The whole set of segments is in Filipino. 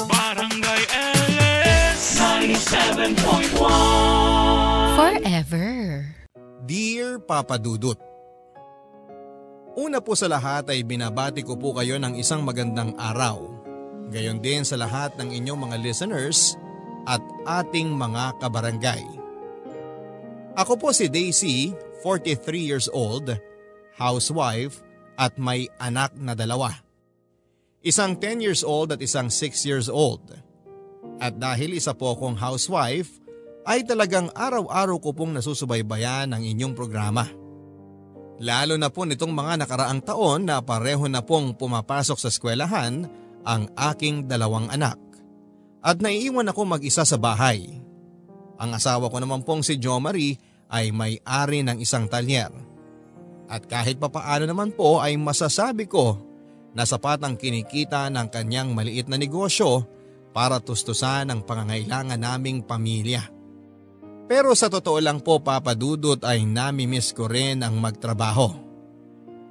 Barangay LS 97.1 Forever. Dear Papa Dudut, una po sa lahat ay binabati ko po kayo ng isang magandang araw. Gayon din sa lahat ng inyong mga listeners at ating mga kabarangay. Ako po si Daisy, 43 years old, housewife at may anak na 2. Isang 10 years old at isang 6 years old. At dahil isa po akong housewife, ay talagang araw-araw ko pong nasusubaybayan ang inyong programa. Lalo na po nitong mga nakaraang taon na pareho na pong pumapasok sa eskwelahan ang aking 2 anak. At naiiwan ako mag-isa sa bahay. Ang asawa ko naman pong si Jo Marie ay may-ari ng isang talyer. At kahit papaano naman po ay masasabi ko na sapat ang kinikita ng kanyang maliit na negosyo para tustusan ang pangangailangan naming pamilya. Pero sa totoo lang po Papa Dudut ay nami-miss ko rin ang magtrabaho.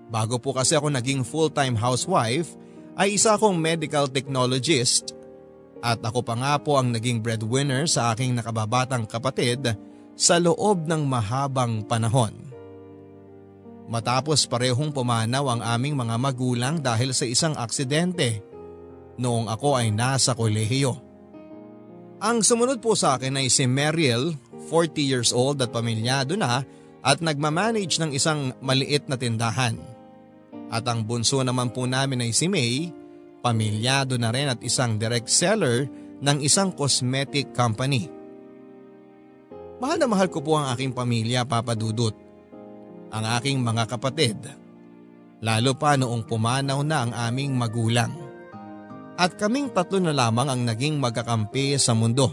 Bago po kasi ako naging full-time housewife ay isa akong medical technologist at ako pa nga po ang naging breadwinner sa aking nakababatang kapatid sa loob ng mahabang panahon. Matapos parehong pumanaw ang aming mga magulang dahil sa isang aksidente noong ako ay nasa kolehiyo. Ang sumunod po sa akin ay si Meryl, 40 years old at pamilyado na at nagmamanage ng isang maliit na tindahan. At ang bunso naman po namin ay si May, pamilyado na rin at isang direct seller ng isang cosmetic company. Mahal na mahal ko po ang aking pamilya, Papa Dudut. Ang aking mga kapatid. Lalo pa noong pumanaw na ang aming magulang. At kaming 3 na lamang ang naging magkakampi sa mundo.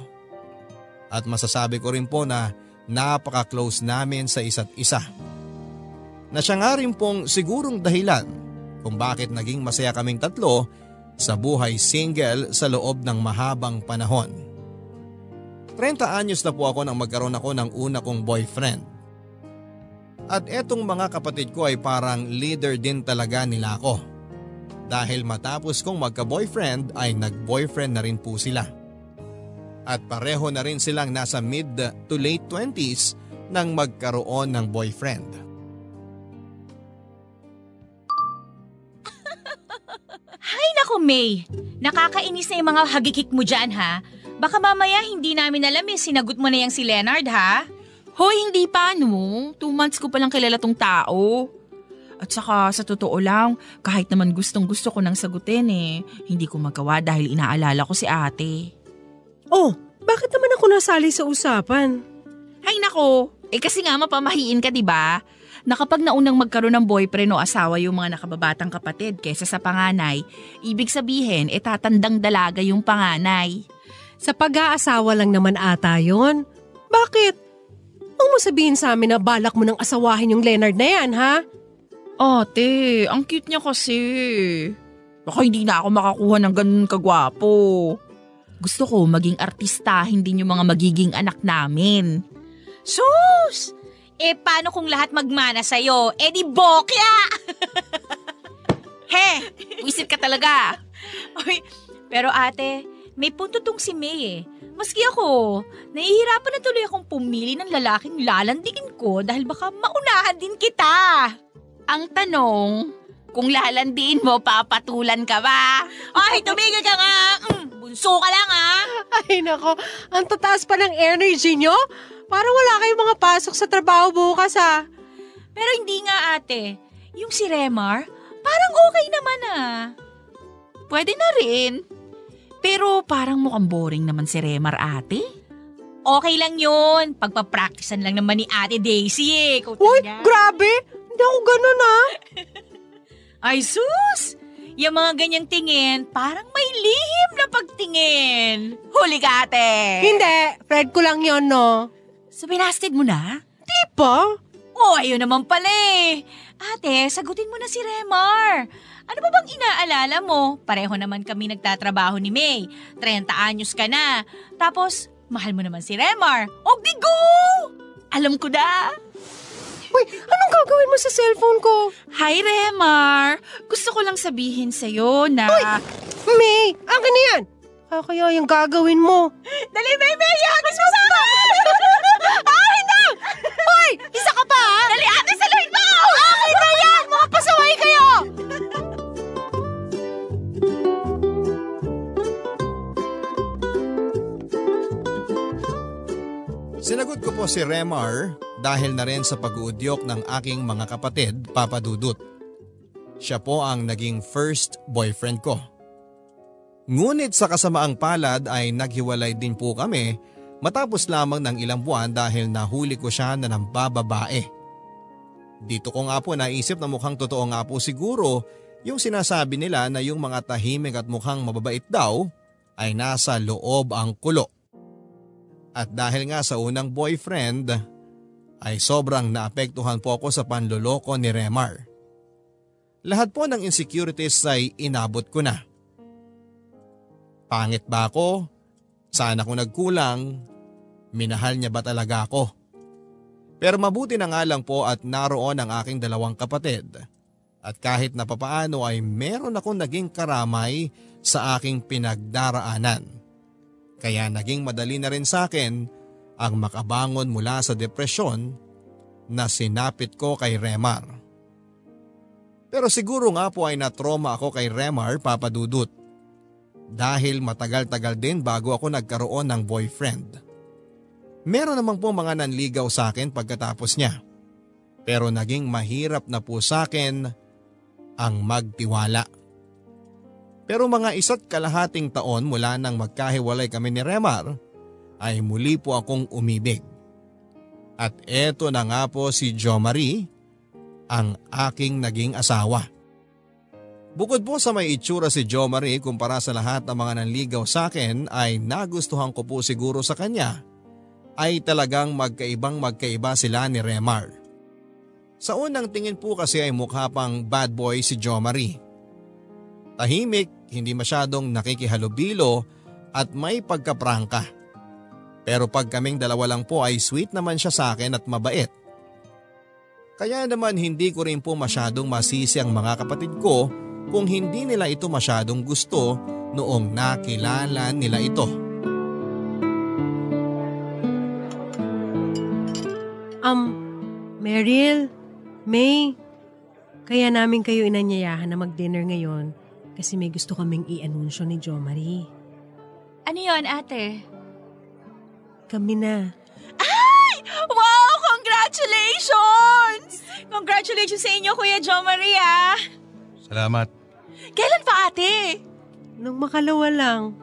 At masasabi ko rin po na napaka-close namin sa isa't isa. Na siya nga rin pong sigurong dahilan kung bakit naging masaya kaming 3 sa buhay single sa loob ng mahabang panahon. 30 anyos na po ako nang magkaroon ako ng una kong boyfriend. At etong mga kapatid ko ay parang leader din talaga nila ako. Dahil matapos kong magka-boyfriend ay nag-boyfriend na rin po sila. At pareho na rin silang nasa mid to late 20s nang magkaroon ng boyfriend. Hay nako May, nakakainis na yung mga hagikik mo dyan ha. Baka mamaya hindi namin alam sinagot mo na yang si Leonard ha. Hoy, hindi pa no. 2 months ko palang kilala tong tao. At saka sa totoo lang, kahit naman gustong gusto ko nang sagutin hindi ko magawa dahil inaalala ko si ate. Oh, bakit naman ako nasali sa usapan? Hay nako, kasi nga mapamahiin ka diba? Na kapag naunang magkaroon ng boyfriend o asawa yung mga nakababatang kapatid kesa sa panganay, ibig sabihin tatandang dalaga yung panganay. Sa pag-aasawa lang naman ata yon. Bakit? Huwag mo sabihin sa amin na balak mo nang asawahin yung Leonard na yan, ha? Ate, ang cute niya kasi. Baka hindi na ako makakuha ng ganun kagwapo. Gusto ko maging artistahin din yung mga magiging anak namin. Sus! Paano kung lahat magmana sa'yo? Di bokya! He! Wisit ka talaga. Oy, pero ate, may punto tong si May Maski ako, nahihirapan na tuloy akong pumili ng lalaking lalandigin ko dahil baka maunahan din kita. Ang tanong, kung lalandiin mo, papatulan ka ba? Ay, tumigil ka nga! Bunso ka lang Ay nako, ang tataas pa ng energy nyo? Parang wala kayong mga pasok sa trabaho bukas Pero hindi nga ate, yung si Remar, parang okay naman Pwede na rin. Pero parang mukhang boring naman si Remar ate. Okay lang yun, pagpapracticean lang naman ni Ate Daisy Uy, grabe! Hindi ako ganun Ay sus! Yung mga ganyang tingin, parang may lihim na pagtingin. Huli ka ate! Hindi, Fred ko lang yon no? So binasted mo na? Di ba? Ayun naman pala Ate, sagutin mo na si Remar. Ano ba bang inaalala mo? Pareho naman kami nagtatrabaho ni May. 30 anyos ka na. Tapos, mahal mo naman si Remar. Di go! Alam ko na. Uy, anong gagawin mo sa cellphone ko? Hi, Remar. Gusto ko lang sabihin sa'yo na... Uy! May, akin na yan. Kaya yung gagawin mo. Dali, baby! Hagis mo sa akin! Akin na! Hoy! Isa ka pa ha? Dali, ate, saluhin mo! Akin na yan! Mga pasaway kayo! Sinagot ko po si Remar dahil na rin sa pag-uudyok ng aking mga kapatid, Papa Dudut. Siya po ang naging first boyfriend ko. Ngunit sa kasamaang palad ay naghiwalay din po kami matapos lamang ng ilang buwan dahil nahuli ko siya na nambababae. Dito ko nga po naisip na mukhang totoo nga po siguro yung sinasabi nila na yung mga tahimik at mukhang mababait daw ay nasa loob ang kulo. At dahil nga sa unang boyfriend ay sobrang naapektuhan po ako sa panloloko ni Remar. Lahat po ng insecurities ay inabot ko na. Pangit ba ako? Saan ako nagkulang? Minahal niya ba talaga ako? Pero mabuti na nga lang po at naroon ang aking dalawang kapatid. At kahit na papaano ay meron akong naging karamay sa aking pinagdaraanan. Kaya naging madali na rin sa akin ang makabangon mula sa depresyon na sinapit ko kay Remar. Pero siguro nga po ay natroma ako kay Remar, Papa Dudut. Dahil matagal-tagal din bago ako nagkaroon ng boyfriend. Meron naman po mga nanligaw sa akin pagkatapos niya. Pero naging mahirap na po sa akin ang magtiwala. Pero mga 1.5 taon mula nang magkahiwalay kami ni Remar ay muli po akong umibig. At eto na nga po si Jo Marie, ang aking naging asawa. Bukod po sa may itsura si Jo Marie kumpara sa lahat ng mga nanligaw sa akin ay nagustuhan ko po siguro sa kanya ay talagang magkaiba sila ni Remar. Sa unang tingin po kasi ay mukha pang bad boy si Jo Marie. Tahimik, hindi masyadong nakikihalubilo at may pagkaprangka. Pero pag kaming dalawa lang po ay sweet naman siya sa akin at mabait. Kaya naman hindi ko rin po masyadong masisi ang mga kapatid ko kung hindi nila ito masyadong gusto noong nakilala nila ito. Meryl, May, kaya namin kayo inanyayahan na mag-dinner ngayon kasi may gusto kaming i-anunsyo ni Jo Marie. Ano yon, ate? Kami na. Ay! Wow! Congratulations! Congratulations sa inyo, Kuya Jo Maria! Salamat. Kailan pa, ate? Nung makalawa lang.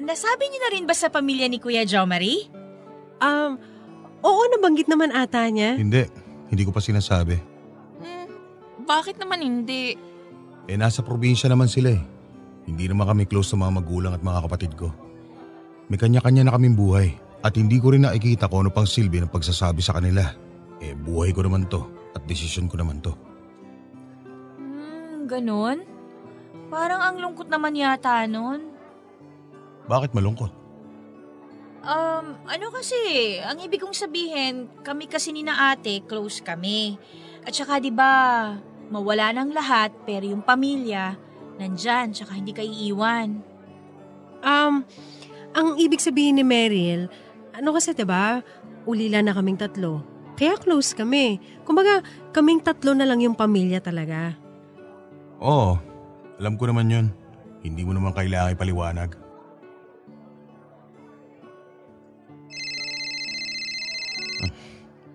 Nasabi niyo na rin ba sa pamilya ni Kuya Jo Marie? Oo, nabanggit naman ata niya. Hindi ko pa sinasabi. Bakit naman hindi? Nasa probinsya naman sila eh. Hindi naman kami close sa mga magulang at mga kapatid ko. May kanya-kanya na kaming buhay at hindi ko rin nakikita kung ano pang silbi ng pagsasabi sa kanila. Buhay ko naman to at desisyon ko naman to. Ganon? Parang ang lungkot naman yata nun. Bakit malungkot? Ano kasi, ang ibig kong sabihin, kami kasi ni na ate, close kami. At saka 'di ba, mawala ng lahat pero yung pamilya nandyan, tsaka hindi ka iiwan. Ang ibig sabihin ni Meryl, ano kasi 'di ba, ulila na kaming 3. Kaya close kami. Kumbaga, kaming 3 na lang yung pamilya talaga. Oo, alam ko naman yun. Hindi mo naman kailangan ipaliwanag.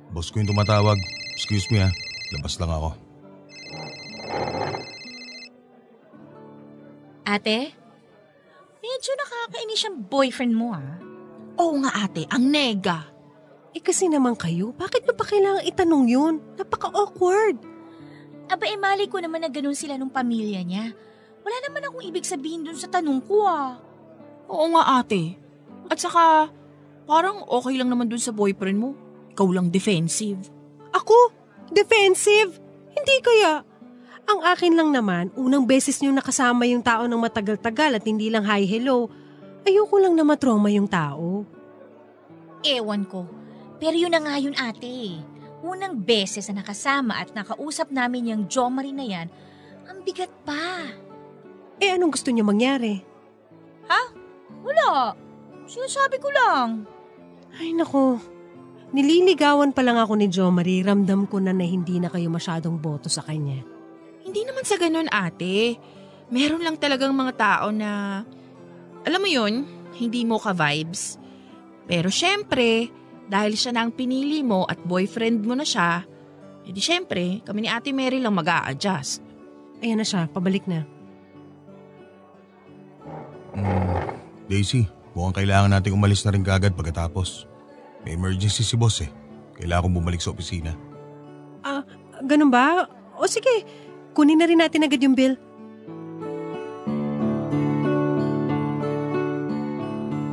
Boss ko yung tumatawag. Excuse me labas lang ako. Ate, medyo nakakainis yung boyfriend mo Oo nga ate, ang nega. Kasi naman kayo, bakit nyo pa kailangan itanong yun? Napaka-awkward. Aba mali ko naman na ganun sila nung pamilya niya. Wala naman akong ibig sabihin dun sa tanong ko Oo nga ate. At saka, parang okay lang naman dun sa boyfriend mo. Ikaw lang defensive. Ako? Defensive? Hindi kaya. Ang akin lang naman, unang beses nyo nakasama yung tao ng matagal-tagal at hindi lang hi hello. Ayoko lang na matrauma yung tao. Ewan ko. Pero yun na nga yun ate. Unang beses na nakasama at nakausap namin yung Jo Marie na yan, ang bigat pa. Anong gusto niyo mangyari? Wala. Sinasabi ko lang. Ay nako, nililigawan pa lang ako ni Jo Marie. Ramdam ko na hindi na kayo masyadong boto sa kanya. Hindi naman sa ganun, ate. Meron lang talagang mga tao na, alam mo yun, hindi mo ka-vibes. Pero syempre, dahil siya na ang pinili mo at boyfriend mo na siya, edi syempre, kami ni Ate Mary lang mag-a-adjust. Ayan na siya, pabalik na. Daisy, mukhang kailangan nating umalis na rin kaagad pagkatapos. May emergency si boss eh. Kailangan kong bumalik sa opisina. Ganun ba? O sige, kunin na rin natin agad yung bill.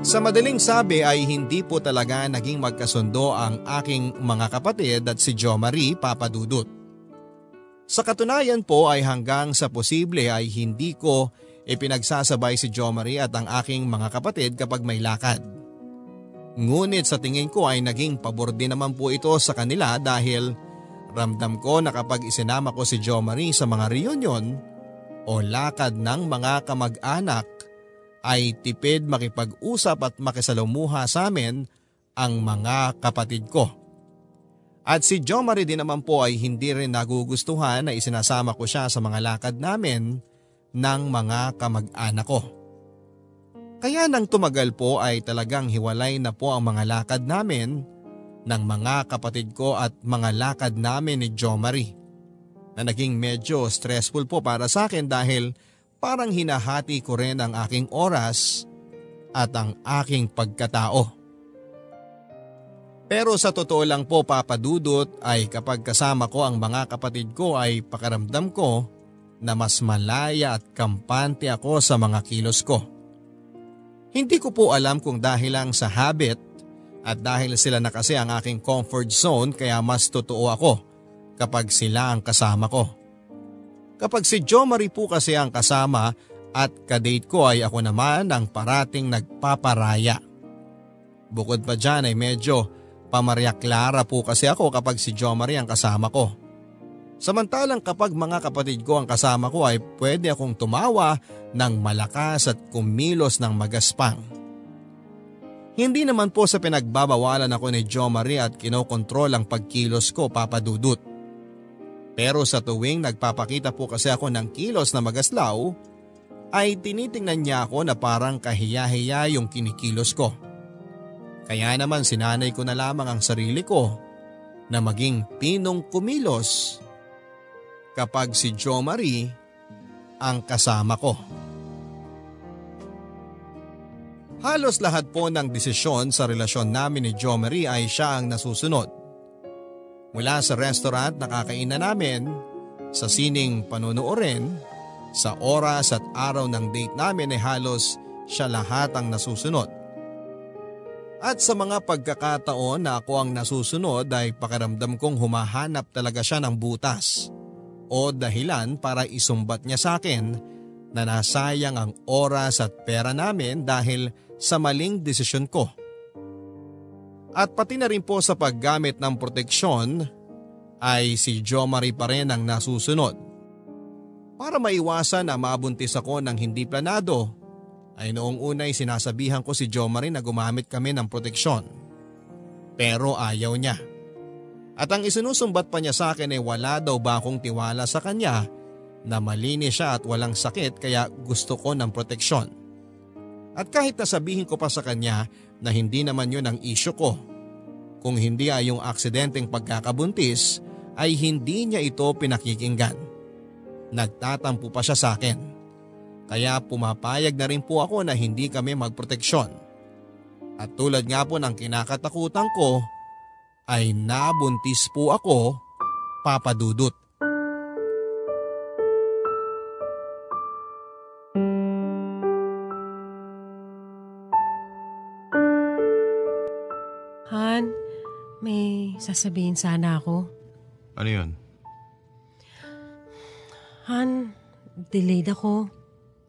Sa madaling sabi ay hindi po talaga naging magkasundo ang aking mga kapatid at si Jo Marie Papadudut. Sa katunayan po ay hanggang sa posible ay hindi ko ipinagsasabay si Jo Marie at ang aking mga kapatid kapag may lakad. Ngunit sa tingin ko ay naging pabor din naman po ito sa kanila dahil ramdam ko na kapag isinama ko si Jo Marie sa mga reunion o lakad ng mga kamag-anak ay tipid makipag-usap at makisalamuha sa amin ang mga kapatid ko. At si Jo Marie din naman po ay hindi rin nagugustuhan na isinasama ko siya sa mga lakad namin ng mga kamag-anak ko. Kaya nang tumagal po ay talagang hiwalay na po ang mga lakad namin ng mga kapatid ko at mga lakad namin ni Jo Marie na naging medyo stressful po para sa akin dahil parang hinahati ko rin ang aking oras at ang aking pagkatao. Pero sa totoo lang po Papadudut ay kapag kasama ko ang mga kapatid ko ay pakaramdam ko na mas malaya at kampante ako sa mga kilos ko. Hindi ko po alam kung dahil lang sa habit at dahil sila na kasi ang aking comfort zone kaya mas totoo ako kapag sila ang kasama ko. Kapag si Jo Marie po kasi ang kasama at kadate ko ay ako naman ang parating nagpaparaya. Bukod pa dyan ay medyo pamarya Clara po kasi ako kapag si Jo Marie ang kasama ko. Samantalang kapag mga kapatid ko ang kasama ko ay pwede akong tumawa ng malakas at kumilos ng magaspang. Hindi naman po sa pinagbabawalan ako ni Jo Marie at kinokontrol ang pagkilos ko Papadudut. Pero sa tuwing nagpapakita po kasi ako ng kilos na magaslaw, ay tinitingnan niya ako na parang kahiya-hiya yung kinikilos ko. Kaya naman sinanay ko na lamang ang sarili ko na maging pinong kumilos kapag si Jo Marie ang kasama ko. Halos lahat po ng desisyon sa relasyon namin ni Jo Marie ay siya ang nasusunod. Mula sa restaurant na kakainan namin, sa sining panonoorin, sa oras at araw ng date namin ay halos siya lahat ang nasusunod. At sa mga pagkakataon na ako ang nasusunod ay pakiramdam kong humahanap talaga siya ng butas o dahilan para isumbat niya sa akin na nasayang ang oras at pera namin dahil sa maling desisyon ko. At pati na rin po sa paggamit ng proteksyon ay si Jo Marie pa rin ang nasusunod. Para maiwasan na mabuntis ako ng hindi planado ay noong una'y sinasabihan ko si Jo Marie na gumamit kami ng proteksyon. Pero ayaw niya. At ang isinusumbat pa niya sa akin ay wala daw ba akong tiwala sa kanya na malinis siya at walang sakit kaya gusto ko ng proteksyon. At kahit nasabihin ko pa sa kanya na hindi naman yun ang issue ko. Kung hindi ay yung aksidenteng pagkakabuntis ay hindi niya ito pinakikinggan. Nagtatampo pa siya sa akin. Kaya pumapayag na rin po ako na hindi kami magproteksyon. At tulad nga po ng kinakatakutan ko ay nabuntis po ako, Papadudut. Han, may sasabihin sana ako. Ano yun? Han, delayed ako.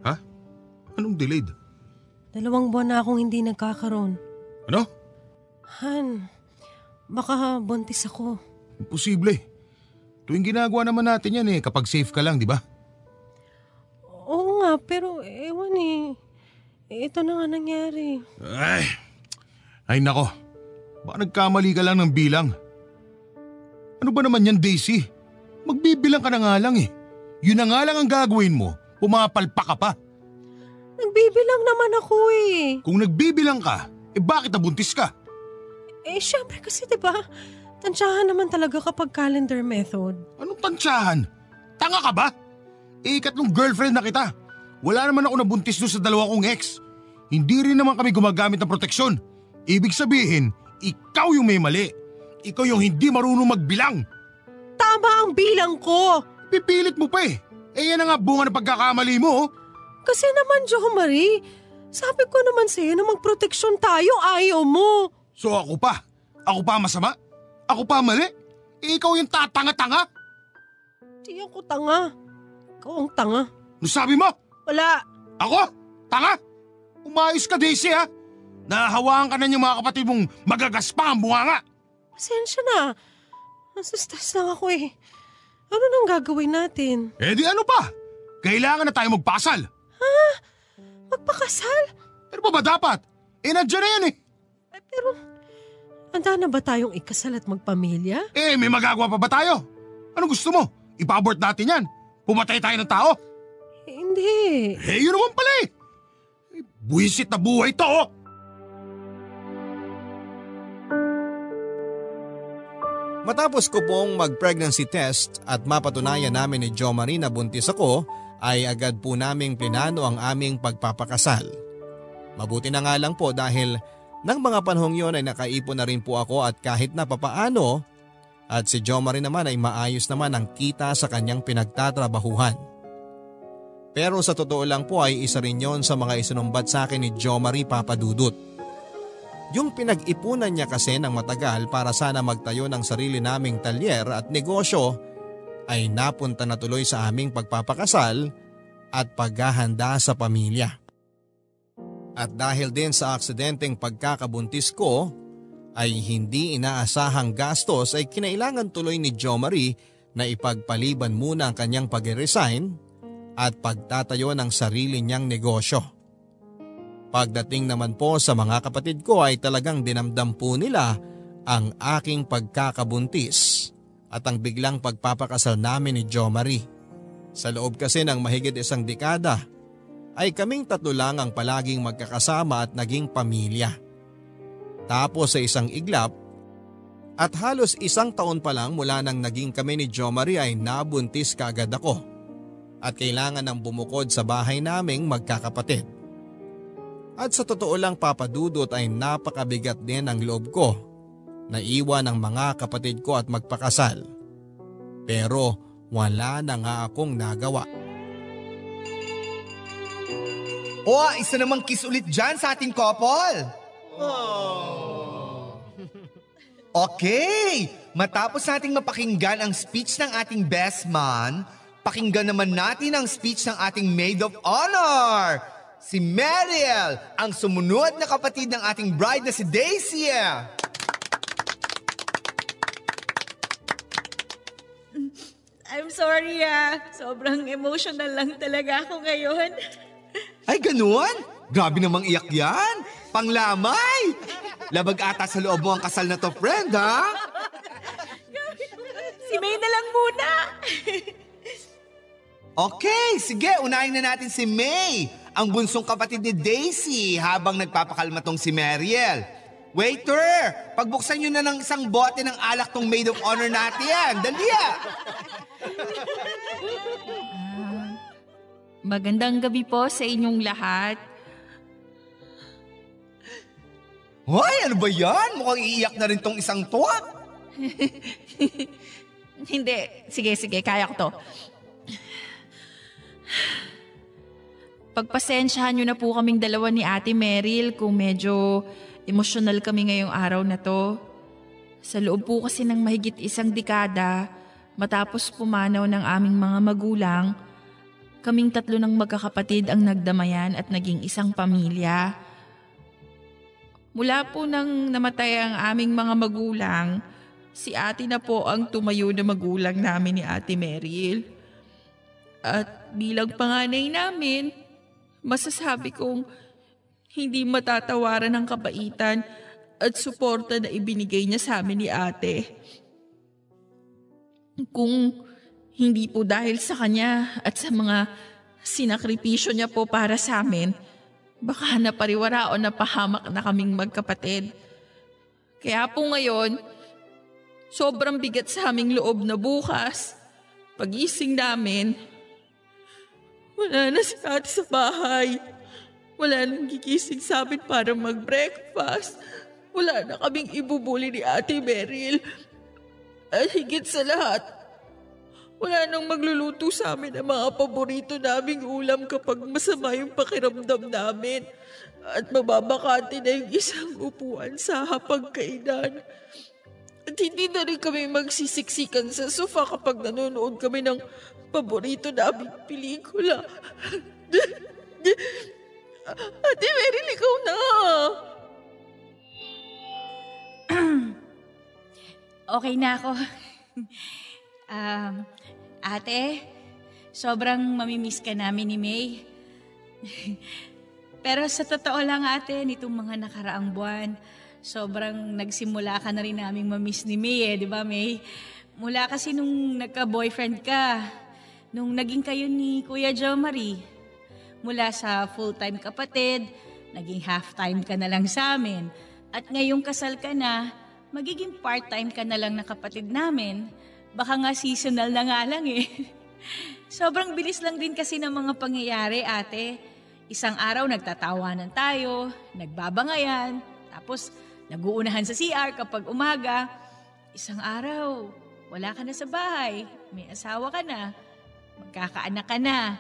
Ha? Anong delayed? 2 buwan na akong hindi nagkakaroon. Ano? Han, baka buntis ako. Imposible. Tuwing ginagawa naman natin yan kapag safe ka lang, di ba? Oo nga pero ewan eh. Ito na nga nangyari. Ay nako, baka nagkamali ka lang ng bilang. Ano ba naman yan, Daisy? Magbibilang ka na nga lang eh. Yun na nga lang ang gagawin mo, pumapalpa ka pa. Nagbibilang naman ako eh. Kung nagbibilang ka, bakit nabuntis ka? Syempre kasi diba, tansyahan naman talaga kapag calendar method. Anong tansyahan? Tanga ka ba? Ikatlong girlfriend na kita. Wala naman ako nabuntis doon sa dalawa kong ex. Hindi rin naman kami gumagamit ng proteksyon. Ibig sabihin, ikaw yung may mali. Ikaw yung hindi marunong magbilang. Tama ang bilang ko. Pipilit mo pa eh. Yan na nga bunga ng pagkakamali mo. Kasi naman, Jo Marie, sabi ko naman sa'yo na magproteksyon tayo, ayaw mo. So ako pa? Ako pa masama? Ako pa mali? Ikaw yung tatanga-tanga? Di ako tanga. Ikaw ang tanga. Ano sabi mo? Wala. Ako? Tanga? Umayos ka, Daisy ha? Nahahawaan ka na yung mga kapatid mong magagaspa ang bunganga. Pasensya na. Nasa stress lang ako eh. Ano nang gagawin natin? Di ano pa? Kailangan na tayo magpakasal. Magpakasal? Pero pa ba dapat? Nandiyan na yan eh. Pero, handa na ba tayong ikasal at magpamilya? May magagawa pa ba tayo? Ano gusto mo? Ipa-abort natin yan? Pumatay tayo ng tao? Hindi. Yun naman pala eh. Buwisit na buhay to oh. Matapos ko pong mag-pregnancy test at mapatunayan namin ni Jo Marie na buntis ako, ay agad po naming plinano ang aming pagpapakasal. Mabuti na nga lang po dahil nang mga panahong yon ay nakaipon na rin po ako at kahit na papaano at si Jo Marie naman ay maayos naman ang kita sa kanyang pinagtatrabahuhan. Pero sa totoo lang po ay isa rin yon sa mga isinumbat sa akin ni Jo Marie Papadudut. Yung pinag-ipunan niya kasi ng matagal para sana magtayo ng sarili naming talyer at negosyo ay napunta na tuloy sa aming pagpapakasal at paghahanda sa pamilya. At dahil din sa aksidenteng pagkakabuntis ko ay hindi inaasahang gastos ay kinailangan tuloy ni Jo Marie na ipagpaliban muna ang kanyang pag-resign at pagtatayo ng sarili niyang negosyo. Pagdating naman po sa mga kapatid ko ay talagang dinamdam po nila ang aking pagkakabuntis at ang biglang pagpapakasal namin ni Jo Marie. Sa loob kasi ng mahigit isang dekada ay kaming tatlo lang ang palaging magkakasama at naging pamilya. Tapos sa isang iglap at halos isang taon pa lang mula nang naging kami ni Jo Marie ay nabuntis kaagad ako at kailangan ng bumukod sa bahay naming magkakapatid. At sa totoo lang Papadudot ay napakabigat din ang loob ko na iwan ang mga kapatid ko at magpakasal. Pero wala na nga akong nagawa. Isa namang kiss ulit dyan sa ating couple. Okay, matapos nating mapakinggan ang speech ng ating best man, pakinggan naman natin ang speech ng ating maid of honor. Si Mariel, ang sumunod na kapatid ng ating bride na si Daisy. I'm sorry sobrang emotional lang talaga ako ngayon. Ay, ganun? Grabe namang iyak yan. Panglamay. Labag ata sa loob mo ang kasal na to, friend, ha? Si May na lang muna. Okay, sige, unahin na natin si May, ang bunsong kapatid ni Daisy, habang nagpapakalma tong si Mariel. Waiter, pagbuksan nyo na ng isang bote ng alak tong maid of honor natin. Dali Magandang gabi po sa inyong lahat. Hoy, ano ba yan? Mukhang iiyak na rin tong isang to. Hindi. Sige, kaya ko to. Pagpasensyahan nyo na po kaming dalawa ni Ate Meryl kung medyo emosyonal kami ngayong araw na to. Sa loob po kasi ng mahigit isang dekada, matapos pumanaw ng aming mga magulang, kaming tatlo ng magkakapatid ang nagdamayan at naging isang pamilya. Mula po nang namatay ang aming mga magulang, si ate na po ang tumayo na magulang namin ni Ate Meryl. At bilang panganay namin, masasabi kong hindi matatawaran ang kabaitan at suporta na ibinigay niya sa amin ni ate. Kung hindi po dahil sa kanya at sa mga sinakripisyo niya po para sa amin, baka napariwara o napahamak na kaming magkapatid. Kaya po ngayon, sobrang bigat sa aming loob na bukas, pagising namin, wala na si ate sa bahay. Wala nang gigising sa amin para mag-breakfast. Wala na kaming ibubuli ni Ate Meryl. At higit sa lahat, wala nang magluluto sa amin ang mga paborito naming ulam kapag masama yung pakiramdam namin. At mababakante na yung isang upuan sa hapagkainan. At hindi na rin kami magsisiksikan sa sofa kapag nanonood kami ng paborito naming pelikula. Ate Meryl, ikaw na. Okay na ako. Ate, sobrang mamimiss ka namin ni May. Pero sa totoo lang ate, nitong mga nakaraang buwan, sobrang nagsimula ka na rin naming mamiss ni May di ba May? Mula kasi nung nagka-boyfriend ka, nung naging kayo ni Kuya Jo Marie, mula sa full-time kapatid, naging half-time ka na lang sa amin. At ngayong kasal ka na, magiging part-time ka na lang na kapatid namin. Baka nga seasonal na nga lang eh. Sobrang bilis lang din kasi ng mga pangyayari ate. Isang araw nagtatawanan tayo, nagbabangayan, tapos nag-uunahan sa CR kapag umaga. Isang araw, wala ka na sa bahay, may asawa ka na, magkakaanak ka na.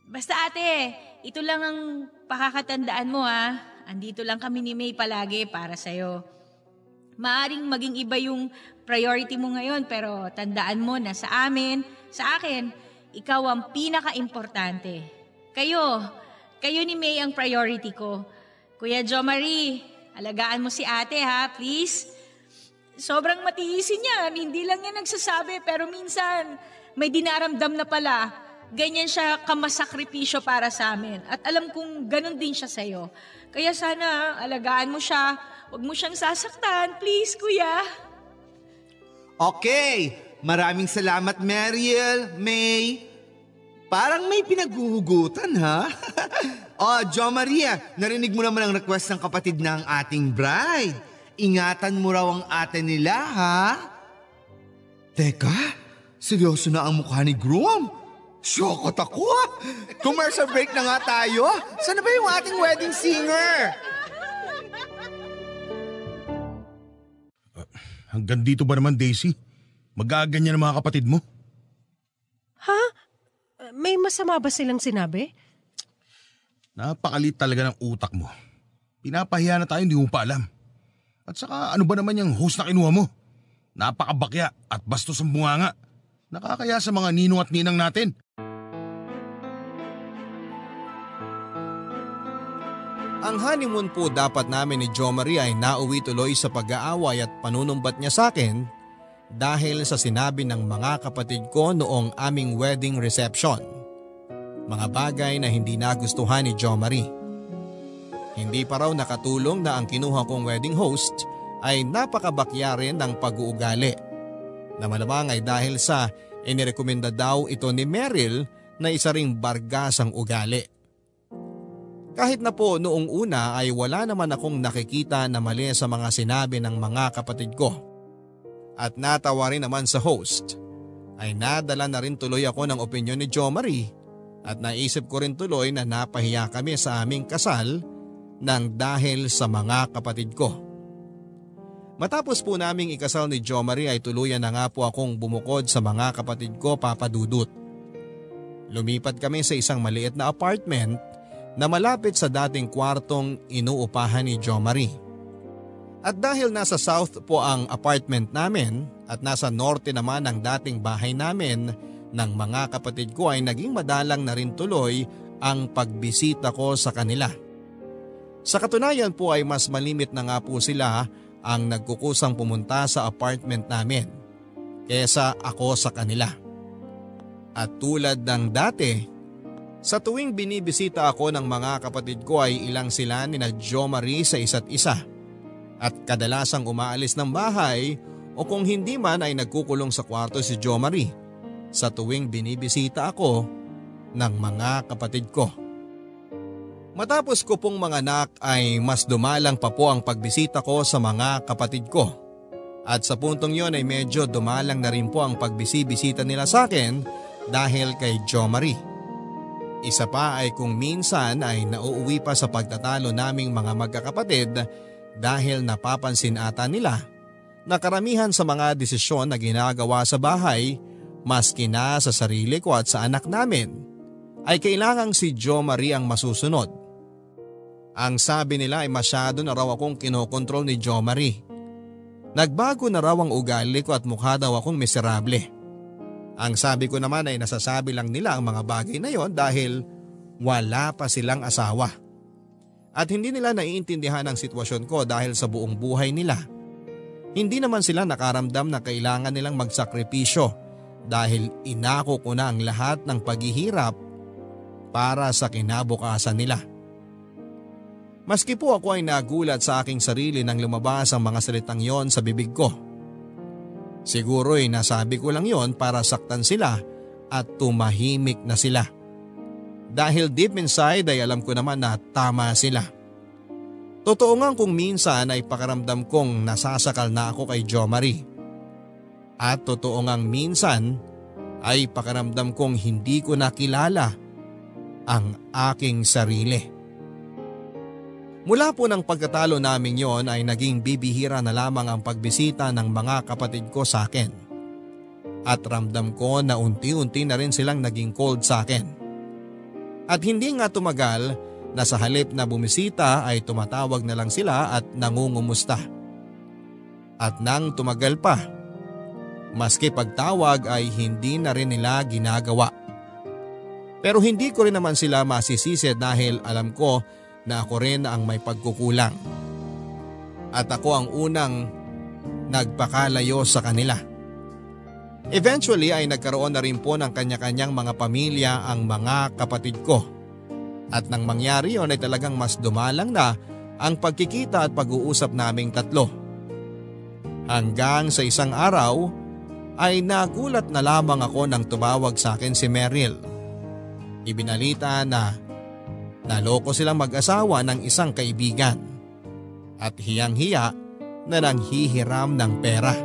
Basta ate, ito lang ang pakakatandaan mo ha. Andito lang kami ni May palagi para sa'yo. Maaring maging iba yung priority mo ngayon pero tandaan mo na sa amin, sa akin, ikaw ang pinaka-importante. Kayo ni May ang priority ko. Kuya Jo Marie, alagaan mo si ate ha, please. Sobrang matiisin niya, hindi lang niya nagsasabi pero minsan may dinaramdam na pala. Ganyan siya kamasakripisyo para sa amin. At alam kong ganun din siya sa'yo. Kaya sana alagaan mo siya. Huwag mo siyang sasaktan. Please, kuya. Okay. Maraming salamat, Meryl, May. Parang may pinaghuhugutan, ha? Jo Maria, narinig mo naman ang request ng kapatid ng ating bride. Ingatan mo raw ang ate nila, ha? Teka, seryoso na ang mukha ni groom? Syokot ako ah! Commercial break na nga tayo. Sana ba yung ating wedding singer? Hanggang dito ba naman, Daisy? Mag-aaganyan ang mga kapatid mo? Ha? May masama ba silang sinabi? Napakalit talaga ng utak mo. Pinapahiya na tayo, hindi mo pa alam. At saka ano ba naman yung host na kinuha mo? Napakabakya at bastos ang bunganga. Nakakaya sa mga ninong at ninang natin. Ang honeymoon po dapat namin ni Jo Marie ay nauwi tuloy sa pag-aaway at panunumbat niya sa akin dahil sa sinabi ng mga kapatid ko noong aming wedding reception. Mga bagay na hindi nagustuhan ni Jo Marie. Hindi pa raw nakatulong na ang kinuha kong wedding host ay napakabakya rin ng pag-uugali. Na malamang ay dahil sa inirekomenda daw ito ni Meryl na isa ring bargasang ugali. Kahit na po noong una ay wala naman akong nakikita na mali sa mga sinabi ng mga kapatid ko. At natawa rin naman sa host, ay nadala na rin tuloy ako ng opinyon ni Jo Marie at naisip ko rin tuloy na napahiya kami sa aming kasal nang dahil sa mga kapatid ko. Matapos po naming ikasal ni Jo Marie ay tuluyan na nga po akong bumukod sa mga kapatid ko, Papa Dudut. Lumipat kami sa isang maliit na apartment na malapit sa dating kwartong inuupahan ni Jo Marie. At dahil nasa south po ang apartment namin at nasa norte naman ang dating bahay namin ng mga kapatid ko ay naging madalang na rin tuloy ang pagbisita ko sa kanila. Sa katunayan po ay mas malimit na nga po sila ang nagkukusang pumunta sa apartment namin kesa ako sa kanila. At tulad ng dati Sa tuwing binibisita ako ng mga kapatid ko ay ilang sila ni na Jo Marie sa isa't isa. At kadalasang umaalis ng bahay o kung hindi man ay nagkukulong sa kwarto si Jo Marie sa tuwing binibisita ako ng mga kapatid ko. Matapos ko pong manganak ay mas dumalang pa po ang pagbisita ko sa mga kapatid ko. At sa puntong yon ay medyo dumalang na rin po ang pagbisibisita nila sa akin dahil kay Jo Marie. Isa pa ay kung minsan ay nauuwi pa sa pagtatalo naming mga magkakapatid dahil napapansin ata nila na karamihan sa mga desisyon na ginagawa sa bahay, maski na sa sarili ko at sa anak namin, ay kailangang si Jo Marie ang masusunod. Ang sabi nila ay masyado na raw akong kinokontrol ni Jo Marie. Nagbago na raw ang ugali ko at mukha daw akong miserable. Ang sabi ko naman ay nasasabi lang nila ang mga bagay na yon dahil wala pa silang asawa. At hindi nila naiintindihan ang sitwasyon ko dahil sa buong buhay nila. Hindi naman sila nakaramdam na kailangan nilang magsakripisyo dahil inako ko na ang lahat ng paghihirap para sa kinabukasan nila. Maski po ako ay nagulat sa aking sarili nang lumabas ang mga salitang yon sa bibig ko. Siguro ay nasabi ko lang yon para saktan sila at tumahimik na sila. Dahil deep inside ay alam ko naman na tama sila. Totoo nga kung minsan ay pakaramdam kong nasasakal na ako kay Jo Marie. At totoo ngang minsan ay pakaramdam kong hindi ko nakilala ang aking sarili. Mula po ng pagkatalo namin yon ay naging bibihira na lamang ang pagbisita ng mga kapatid ko sa akin. At ramdam ko na unti-unti na rin silang naging cold sa akin. At hindi nga tumagal na sa halip na bumisita ay tumatawag na lang sila at nangungumusta. At nang tumagal pa, maski pagtawag ay hindi na rin nila ginagawa. Pero hindi ko rin naman sila masisisi dahil alam ko na ako rin ang may pagkukulang. At ako ang unang nagpakalayo sa kanila. Eventually ay nagkaroon na rin po ng kanya-kanyang mga pamilya ang mga kapatid ko. At nang mangyari yon ay talagang mas dumalang na ang pagkikita at pag-uusap naming tatlo. Hanggang sa isang araw ay nagulat na lamang ako nang tumawag sa akin si Meryl. Ibinalita na naloko silang mag-asawa ng isang kaibigan at hiyang-hiya na nanghihiram ng pera.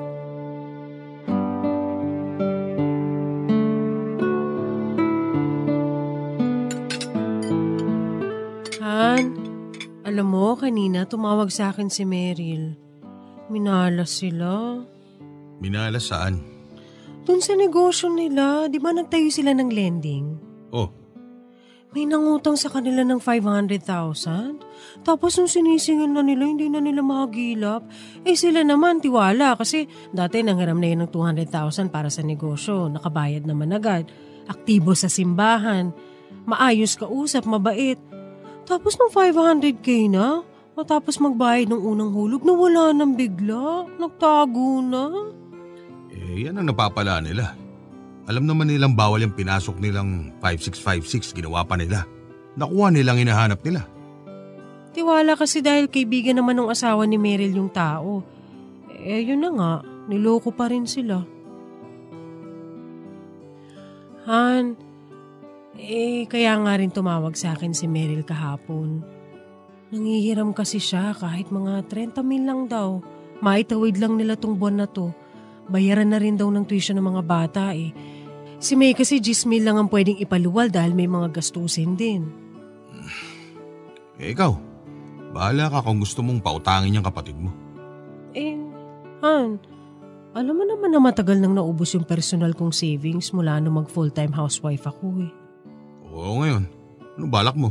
Han, alam mo kanina tumawag sa akin si Meryl. Minalas sila. Minalas saan? Doon sa negosyo nila, di ba nagtayo sila ng lending? Oh, May nangutang sa kanila ng 500,000. Tapos nung sinisingil na nila, hindi na nila mahagilap. Sila naman tiwala kasi dati nanghiram na yun ng 200,000 para sa negosyo. Nakabayad naman agad. Aktibo sa simbahan. Maayos kausap, mabait. Tapos nung 500k na, matapos magbayad ng unang hulog, nawala nang bigla. Nagtago na. yan ang napapala nila. Alam naman nilang bawal yung pinasok nilang 5656, ginawa pa nila. Nakuha nilang hinahanap nila. Tiwala kasi dahil kaibigan naman ng asawa ni Meryl yung tao. Yun na nga, niloko pa rin sila. Han, kaya nga rin tumawag sa akin si Meryl kahapon. Nangihiram kasi siya kahit mga 30,000 lang daw. Maitawid lang nila tong buwan na to. Bayaran na rin daw ng tuition ng mga bata Si May kasi 10,000 lang ang pwedeng ipaluwal dahil may mga gastusin din. Ikaw, bahala ka kung gusto mong pautangin yung kapatid mo. Han, alam mo naman na matagal nang naubos yung personal kong savings mula nung mag full-time housewife ako Oo ngayon, ano balak mo?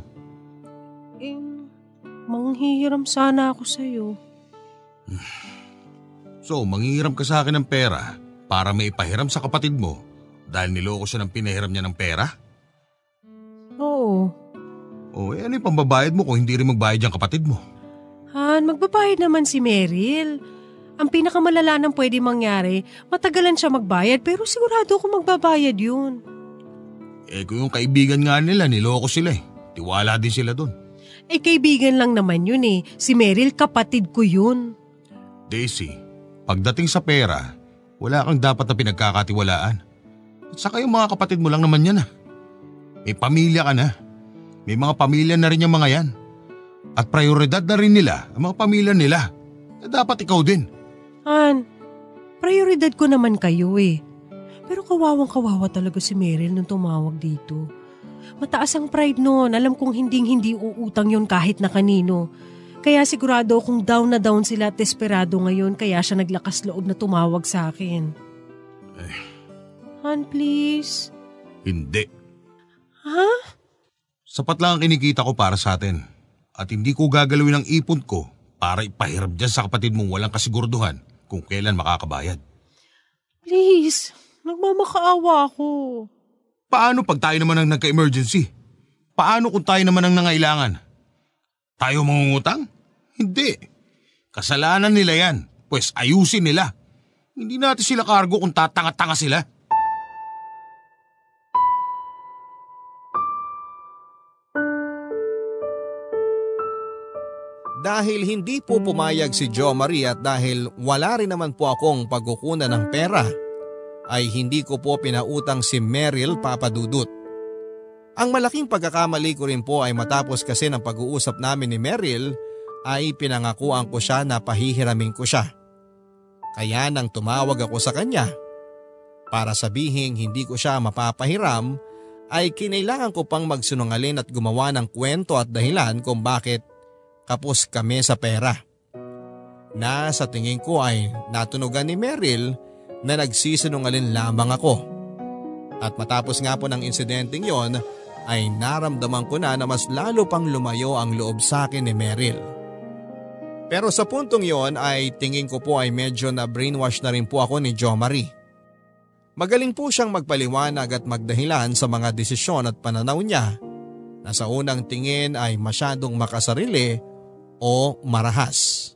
Manghihiram sana ako sa'yo. So, manghihiram ka sa akin ng pera para may ipahiram sa kapatid mo dahil niloko siya ng pinahiram niya ng pera? Oo. Ano yung pambabayad mo kung hindi rin magbayad yung kapatid mo? Han, magbabayad naman si Meryl. Ang pinakamalala ng pwede mangyari, matagalan siya magbayad pero sigurado ako magbabayad yun. Kung yung kaibigan nga nila, niloko sila eh. Tiwala din sila dun. Kaibigan lang naman yun eh. Si Meryl, kapatid ko yun. Daisy, pagdating sa pera, wala kang dapat na pinagkakatiwalaan. At saka yung mga kapatid mo lang naman yan ah. May pamilya ka na. May mga pamilya na rin yung mga yan. At prioridad na rin nila ang mga pamilya nila. Dapat ikaw din. Han, prioridad ko naman kayo eh. Pero kawawang-kawawa talaga si Meryl nung tumawag dito. Mataas ang pride noon. Alam kong hindi uutang yon kahit na kanino. Kaya sigurado kung down na down sila at desperado ngayon kaya siya naglakas loob na tumawag sa akin. Han, please. Hindi. Ha? Sapat lang ang kinikita ko para sa atin. At hindi ko gagalawin ang ipon ko para ipahirap dyan sa kapatid mong walang kasiguraduhan kung kailan makakabayad. Please, nagmamakaawa ako. Paano pag tayo naman ang nagka-emergency? Paano kung tayo naman ang nangailangan? Tayo mangungutang? Hindi. Kasalanan nila yan, pues ayusin nila. Hindi natin sila kargo kung tatanga-tanga sila. Dahil hindi po pumayag si Jo Marie at dahil wala rin naman po akong pagkukunan ng pera, ay hindi ko po pinautang si Meryl Papadudut. Ang malaking pagkakamali ko rin po ay matapos kasi ng pag-uusap namin ni Meryl ay pinangakuan ko siya na pahihiramin ko siya. Kaya nang tumawag ako sa kanya para sabihing hindi ko siya mapapahiram ay kinailangan ko pang magsinungaling at gumawa ng kwento at dahilan kung bakit kapos kami sa pera. Na sa tingin ko ay natunugan ni Meryl na nagsisinungaling lamang ako. At matapos nga po ng insidenteng yon ay naramdaman ko na mas lalo pang lumayo ang loob sa akin ni Meryl. Pero sa puntong yon ay tingin ko po ay medyo na brainwash na rin po ako ni Jo Marie. Magaling po siyang magpaliwanag at magdahilan sa mga desisyon at pananaw niya na sa unang tingin ay masyadong makasarili o marahas.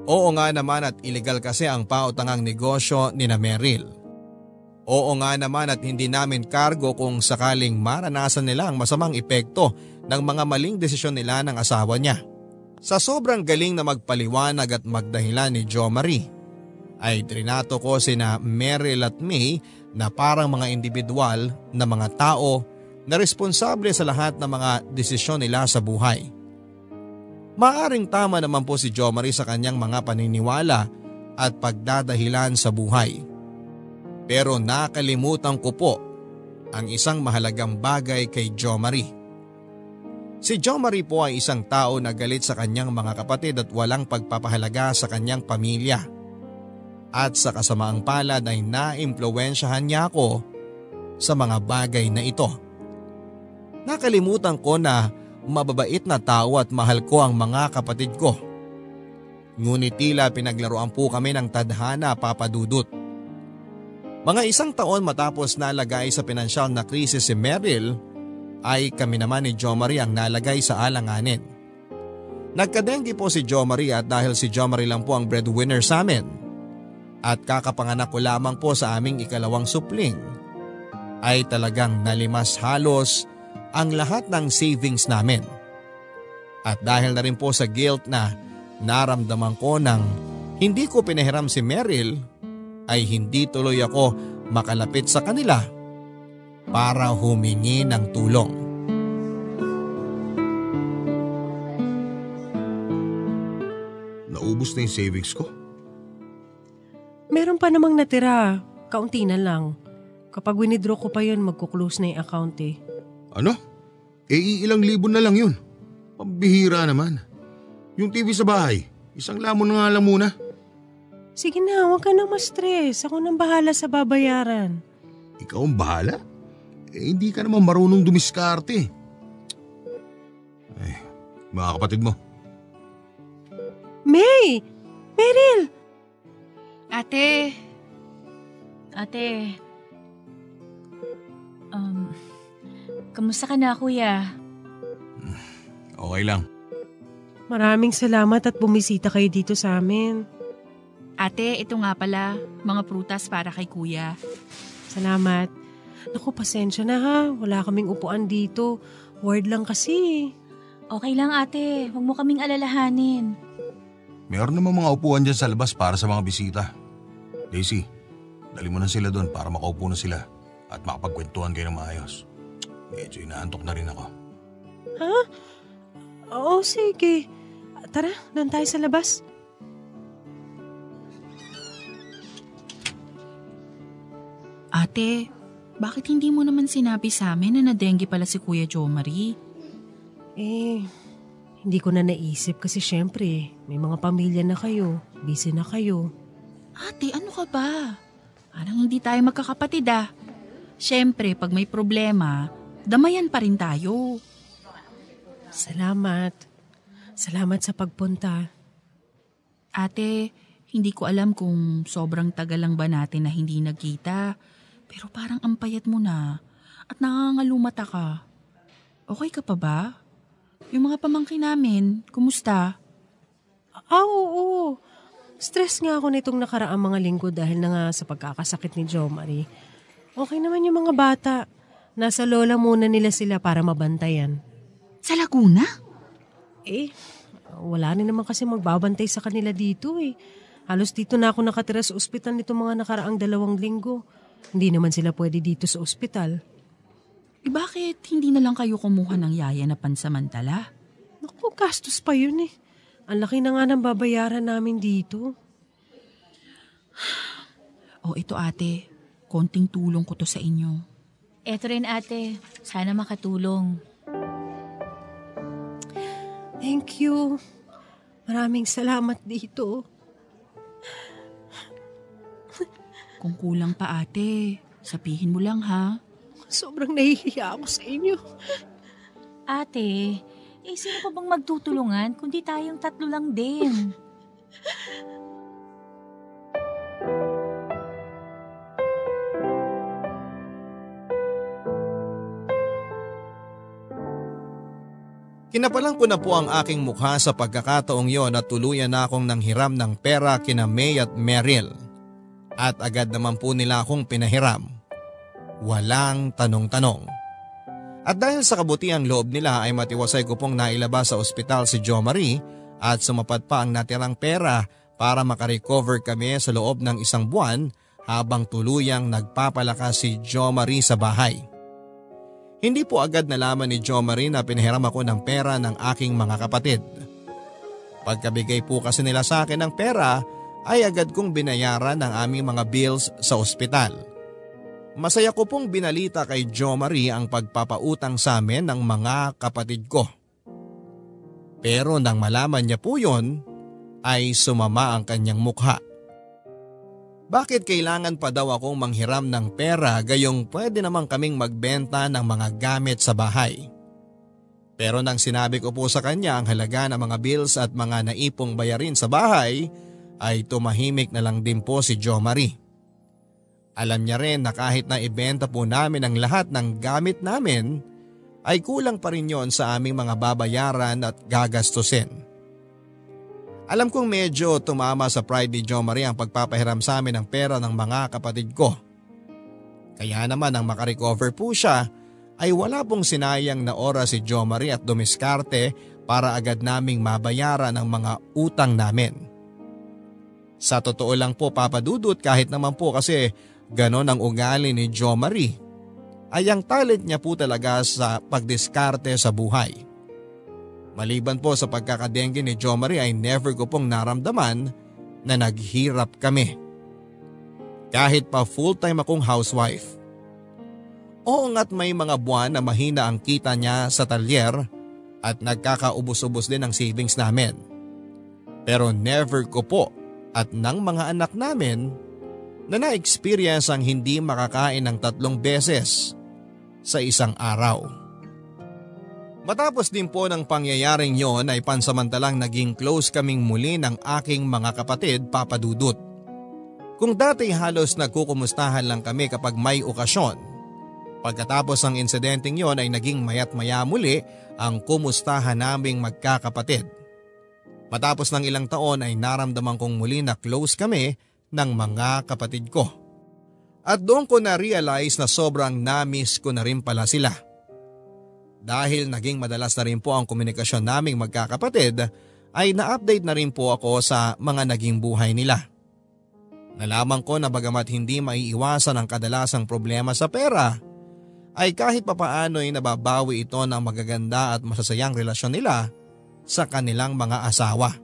Oo nga naman at illegal kasi ang pautangang negosyo ni na Meryl. Oo nga naman at hindi namin kargo kung sakaling maranasan nila ang masamang epekto ng mga maling desisyon nila ng asawa niya. Sa sobrang galing na magpaliwanag at magdahilan ni Jo Marie, ay trinato ko sina Meryl at May na parang mga individual na mga tao na responsable sa lahat ng mga desisyon nila sa buhay. Maaring tama naman po si Jo Marie sa kanyang mga paniniwala at pagdadahilan sa buhay. Pero nakalimutan ko po ang isang mahalagang bagay kay Jo Marie. Si Jo Marie po ay isang tao na galit sa kanyang mga kapatid at walang pagpapahalaga sa kanyang pamilya. At sa kasamaang palad ay naimpluwensyahan niya ako sa mga bagay na ito. Nakalimutan ko na mababait na tao at mahal ko ang mga kapatid ko. Ngunit tila pinaglaruan po kami ng tadhana, Papadudut. Mga isang taon matapos nalagay sa pinansyal na krisis si Meryl, ay kami naman ni Jo Marie ang nalagay sa alanganin. Nagkadenggi po si Jo Marie at dahil si Jo Marie lang po ang breadwinner sa amin at kakapanganak ko lamang po sa aming ikalawang supling, ay talagang nalimas halos ang lahat ng savings namin. At dahil na rin po sa guilt na naramdaman ko nang hindi ko pinahiram si Meryl, ay hindi tuloy ako makalapit sa kanila para humingi ng tulong. Naubos na yung savings ko. Meron pa namang natira. Kaunti na lang. Kapag winidraw ko pa yun, magkuklose na yung account eh. Ano? Ilang libo na lang yun. Pambihira naman. Yung TV sa bahay, isang lamon na nga lang muna. Sige na, huwag ka na ma-stress. Ako nang bahala sa babayaran. Ikaw ang bahala? Hindi ka naman marunong dumiskarte. Ay, mga kapatid mo. May! Meryl! Ate, kamusta ka na, kuya? Okay lang. Maraming salamat at bumisita kayo dito sa amin. ate, ito nga pala, mga prutas para kay kuya. Salamat. Naku, pasensya na ha. Wala kaming upuan dito. Ward lang kasi. Okay lang ate, huwag mo kaming alalahanin. Meron namang mga upuan dyan sa labas para sa mga bisita. Daisy, dali mo na sila doon para makaupo na sila at makapagkwentuhan kayo ng maayos. Medyo inaantok na rin ako. Ha? Oo, sige. Tara, doon tayo sa labas. Ate, bakit hindi mo naman sinabi sa amin na na-dengue pala si Kuya Jomari? Hindi ko na naisip kasi syempre, may mga pamilya na kayo. Busy na kayo. Ate, ano ka ba? Parang hindi tayo magkakapatid ah. Syempre, pag may problema, damayan pa rin tayo. Salamat. Salamat sa pagpunta. Ate, hindi ko alam kung sobrang tagal lang ba natin na hindi nagkita. Pero parang ang payat mo na at nangangalumata ka. Okay ka pa ba? Yung mga pamangkin namin, kumusta? Oo. Stress nga ako nitong nakaraang mga linggo dahil na nga sa pagkakasakit ni Jomari. Okay naman yung mga bata. Nasa lola muna nila sila para mabantayan. Sa Laguna? Wala rin naman kasi magbabantay sa kanila dito eh. Halos dito na ako nakatira sa ospital nitong mga nakaraang 2 linggo. Hindi naman sila pwede dito sa ospital. Bakit hindi na lang kayo kumuha ng yaya na pansamantala? Naku, gastos pa yun eh. Ang laki na nga ng babayaran namin dito. Ito ate, konting tulong ko to sa inyo. Eto rin ate, sana makatulong. Thank you. Maraming salamat dito. Kung kulang pa ate, sabihin mo lang ha. Sobrang nahihiya ako sa inyo. Ate, sino pa bang magtutulungan kundi tayong 3 lang din? Kinapalang ko na po ang aking mukha sa pagkakataong yon at tuluyan na akong nanghiram ng pera kina May at Meryl. At agad naman po nila akong pinahiram. Walang tanong-tanong. At dahil sa kabutiang loob nila ay matiwasay ko pong nailabas sa ospital si Jomari at sumapat pa ang natirang pera para makarecover kami sa loob ng 1 buwan habang tuluyang nagpapalakas si Jomari sa bahay. Hindi po agad nalaman ni Jomari na pinahiram ako ng pera ng aking mga kapatid. Pagkabigay po kasi nila sa akin ng pera ay agad kong binayaran ang aming mga bills sa ospital. Masaya ko pong binalita kay Jomari ang pagpapautang sa amin ng mga kapatid ko. Pero nang malaman niya po yon, ay sumama ang kanyang mukha. Bakit kailangan pa daw akong manghiram ng pera gayong pwede naman kaming magbenta ng mga gamit sa bahay? Pero nang sinabi ko po sa kanya ang halaga ng mga bills at mga naipong bayarin sa bahay, ay tumahimik na lang din po si Jomari. Alam niya rin na kahit na ibenta po namin ang lahat ng gamit namin, ay kulang pa rin yon sa aming mga babayaran at gagastusin. Alam kong medyo tumama sa pride ni Jomari ang pagpapahiram sa amin ng pera ng mga kapatid ko. Kaya naman nang makarecover po siya, ay wala pong sinayang na oras si Jomari at dumiskarte para agad naming mabayaran ang mga utang namin. Sa totoo lang po papadudot kahit naman po kasi ganon ang ugali ni Jomari, ay ang talent niya po talaga sa pagdiskarte sa buhay. Maliban po sa pagkakadengge ni Jomari ay never ko pong naramdaman na naghirap kami. Kahit pa full-time akong housewife. Oo nga't may mga buwan na mahina ang kita niya sa talyer at nagkakaubos-ubos din ang savings namin. Pero never ko po at ng mga anak namin na na-experience ang hindi makakain ng 3 beses sa isang araw. Matapos din po ng pangyayaring yon ay pansamantalang naging close kaming muli ng aking mga kapatid, Papa Dudut. Kung dati halos nagkukumustahan lang kami kapag may okasyon, pagkatapos ng insidenteng yon ay naging mayat maya muli ang kumustahan naming magkakapatid. Matapos ng ilang taon ay naramdaman kong muli na close kami ng mga kapatid ko. At doon ko na-realize na sobrang na-miss ko na rin pala sila. Dahil naging madalas na rin po ang komunikasyon naming magkakapatid, ay na-update na rin po ako sa mga naging buhay nila. Nalaman ko na bagamat hindi maiiwasan ang kadalasang problema sa pera, ay kahit papaano ay nababawi ito ng magaganda at masasayang relasyon nila sa kanilang mga asawa.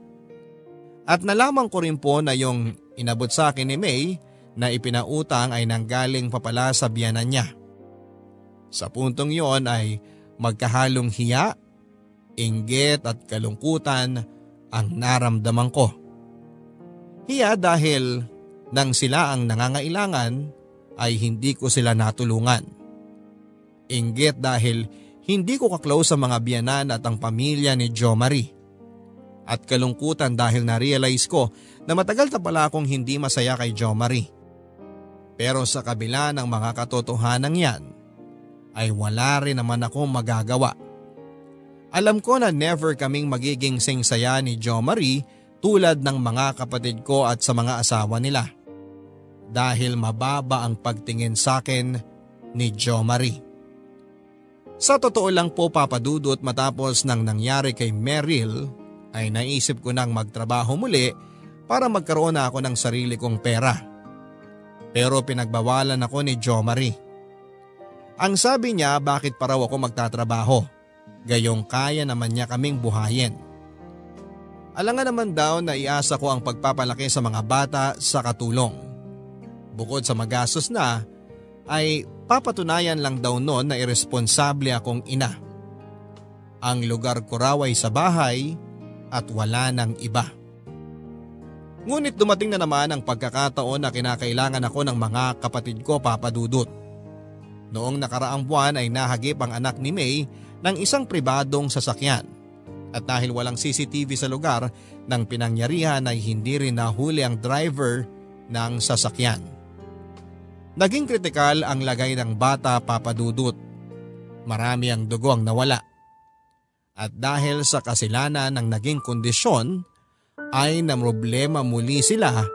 At nalaman ko rin po na yung inabot sa akin ni May na ipinautang ay nanggaling pa pala sa biyanan niya. Sa puntong yon ay magkahalong hiya, inggit at kalungkutan ang naramdaman ko. Hiya dahil nang sila ang nangangailangan ay hindi ko sila natulungan. Inggit dahil hindi ko kaklose sa mga biyanan at ang pamilya ni Jo Marie. At kalungkutan dahil na-realize ko na matagal na pala akong hindi masaya kay Jo Marie. Pero sa kabila ng mga katotohanan yan, ay wala rin naman akong magagawa. Alam ko na never kaming magiging singsaya ni Jo Marie tulad ng mga kapatid ko at sa mga asawa nila. Dahil mababa ang pagtingin sa akin ni Jo Marie. Sa totoo lang po papadudot, matapos ng nangyari kay Meryl ay naisip ko nang magtrabaho muli para magkaroon na ako ng sarili kong pera. Pero pinagbawalan ako ni Jo Marie. Ang sabi niya bakit pa raw ako magtatrabaho, gayong kaya naman niya kaming buhayin. Alangan naman daw na iasa ko ang pagpapalaki sa mga bata sa katulong. Bukod sa magastos na, ay papatunayan lang daw noon na iresponsable akong ina. Ang lugar ko raw ay sa bahay at wala ng iba. Ngunit dumating na naman ang pagkakataon na kinakailangan ako ng mga kapatid ko, Papa Dudut. Noong nakaraang buwan ay nahagip ang anak ni May ng isang pribadong sasakyan. At dahil walang CCTV sa lugar ng pinangyarihan ay hindi rin nahuli ang driver ng sasakyan. Naging kritikal ang lagay ng bata, Papa Dudut. Marami ang dugo ang nawala. At dahil sa kasilanan ng naging kondisyon, ay namroblema muli sila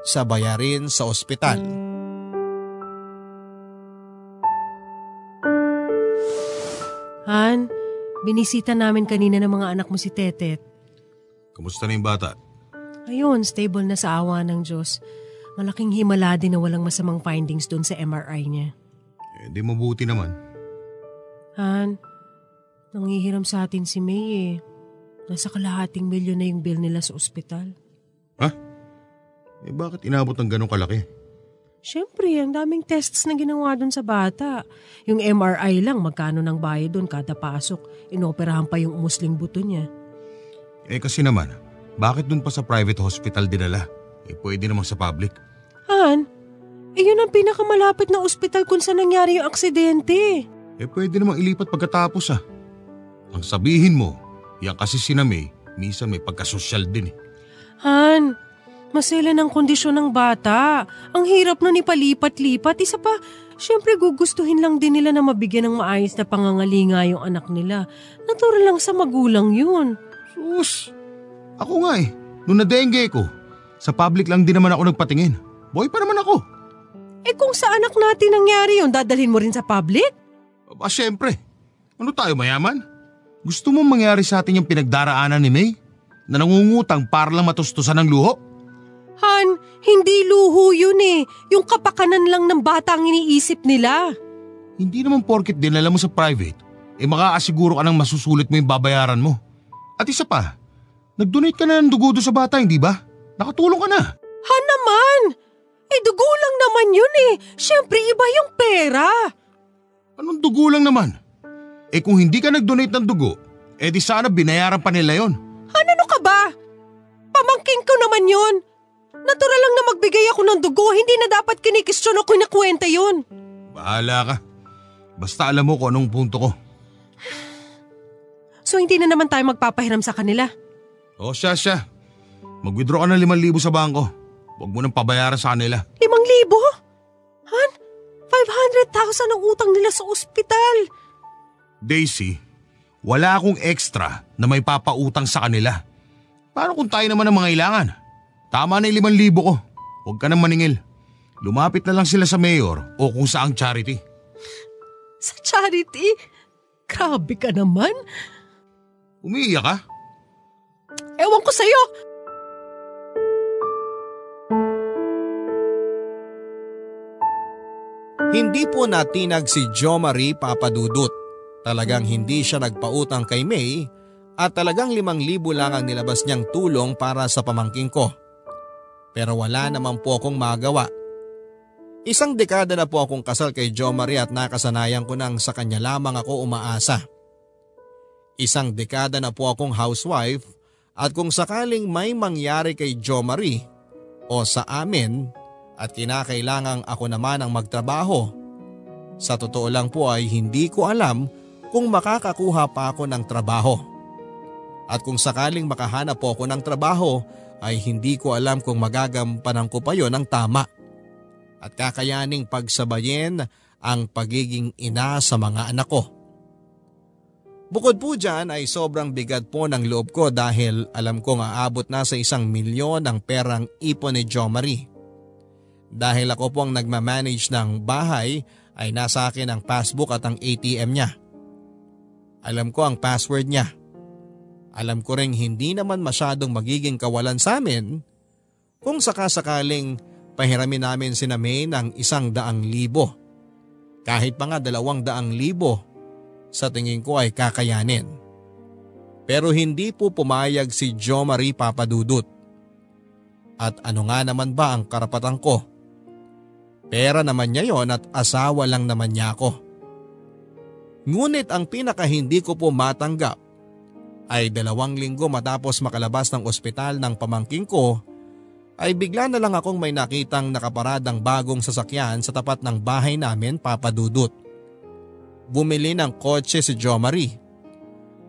sa bayarin sa ospital. Han, binisita namin kanina ng mga anak mo si Tetet. Kamusta na yung bata? Ayun, stable na sa awa ng Diyos. Malaking himala din na walang masamang findings doon sa MRI niya. Di mabuti naman. Han, nangihiram sa atin si May eh. Nasa kalahating milyon na yung bill nila sa ospital. Ha? Bakit inabot ng ganong kalaki? Siyempre, ang daming tests na ginawa doon sa bata. Yung MRI lang, magkano ng bayad doon kada pasok. Inoperahan pa yung umusling buto niya. Kasi naman, bakit doon pa sa private hospital dinala? Pwede naman sa public. Han, yun ang pinakamalapit na ospital kung saan nangyari yung aksidente. Pwede namang ilipat pagkatapos ah. Ang sabihin mo, yan kasi si May, minsan may pagkasosyal din eh. Han, masela ng kondisyon ng bata. Ang hirap nun ipalipat-lipat. Isa pa, syempre gugustuhin lang din nila na mabigyan ng maayos na pangangalinga yung anak nila. Natural lang sa magulang yun. Sus, ako nga eh, nung na-dengue ko, sa public lang din naman ako nagpatingin. Boy pa naman ako. Kung sa anak natin nangyari yun, dadalhin mo rin sa public? Syempre, ano tayo mayaman? Gusto mong mangyari sa atin yung pinagdaraanan ni May? Na nangungutang para lang matustusan ng luho? Han, hindi luho yun eh. Yung kapakanan lang ng bata ang iniisip nila. Hindi naman porket dinala mo sa private, makaasiguro ka nang masusulit mo yung babayaran mo. At isa pa, nag-donate ka na ng dugo doon sa bata, hindi ba? Nakatulong ka na. Han naman! Dugo lang naman yun eh. Siyempre iba yung pera. Anong dugo lang naman? Kung hindi ka nag-donate ng dugo, di sana binayaran pa nila yon. Han, ano ka ba? Pamangkin ko naman yun. Natural lang na magbigay ako ng dugo. Hindi na dapat kinikistyon o kinakwenta yun. Bahala ka. Basta alam mo kung anong punto ko. So hindi na naman tayo magpapahiram sa kanila? Siya. Mag-withdraw ka ng 5,000 sa bangko. Huwag mo nang pabayaran sa kanila. 5,000? Han, 500,000 ang utang nila sa ospital. Daisy, wala akong extra na may papautang sa kanila. Paano kung tayo naman ang mga ilangan? Tama na yung 5,000 ko. Huwag ka nang maningil. Lumapit na lang sila sa mayor o kung saang charity. Sa charity? Grabe ka naman. Umiiyak ka? Ewan ko sa'yo. Hindi po natinag si Jo Marie Papadudut. Talagang hindi siya nagpautang kay May at talagang 5,000 lang ang nilabas niyang tulong para sa pamangking ko. Pero wala naman po akong magawa. Isang dekada na po akong kasal kay Jo Marie at nakasanayan ko nang sa kanya lamang ako umaasa. Isang dekada na po akong housewife at kung sakaling may mangyari kay Jo Marie o sa amin at kinakailangang ako naman ang magtrabaho, sa totoo lang po ay hindi ko alam kung makakakuha pa ako ng trabaho. At kung sakaling makahanap po ako ng trabaho ay hindi ko alam kung magagampanan ko pa yon ng tama at kakayaning pagsabayin ang pagiging ina sa mga anak ko. Bukod po dyan ay sobrang bigat po ng loob ko dahil alam kong aabot na sa 1,000,000 ang perang ipon ni Jo Marie. Dahil ako po ang nagmamanage ng bahay ay nasa akin ang passbook at ang ATM niya. Alam ko ang password niya. Alam ko ring hindi naman masyadong magiging kawalan sa amin kung sakasakaling pahiramin namin si May ng 100,000. Kahit pa nga 200,000 sa tingin ko ay kakayanin. Pero hindi po pumayag si Jo Marie Papadudut. At ano nga naman ba ang karapatan ko? Pera naman niya yon at asawa lang naman niya ako. Ngunit ang pinaka hindi ko po matanggap ay 2 linggo matapos makalabas ng ospital ng pamangking ko ay bigla na lang akong may nakitang nakaparadang bagong sasakyan sa tapat ng bahay namin, Papadudut. Bumili ng kotse si Jo Marie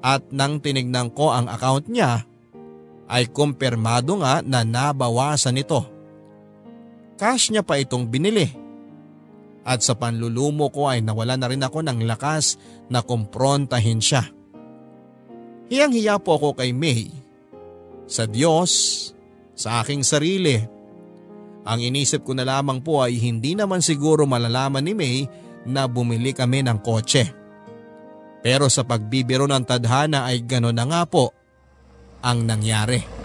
at nang tinignan ko ang account niya ay kumpirmado nga na nabawasan ito. Cash niya pa itong binili. At sa panlulumo ko ay nawala na rin ako ng lakas na kumprontahin siya. Hiyang-hiya po ako kay May. Sa Diyos, sa aking sarili. Ang inisip ko na lamang po ay hindi naman siguro malalaman ni May na bumili kami ng kotse. Pero sa pagbibiro ng tadhana ay gano'n na nga po ang nangyari.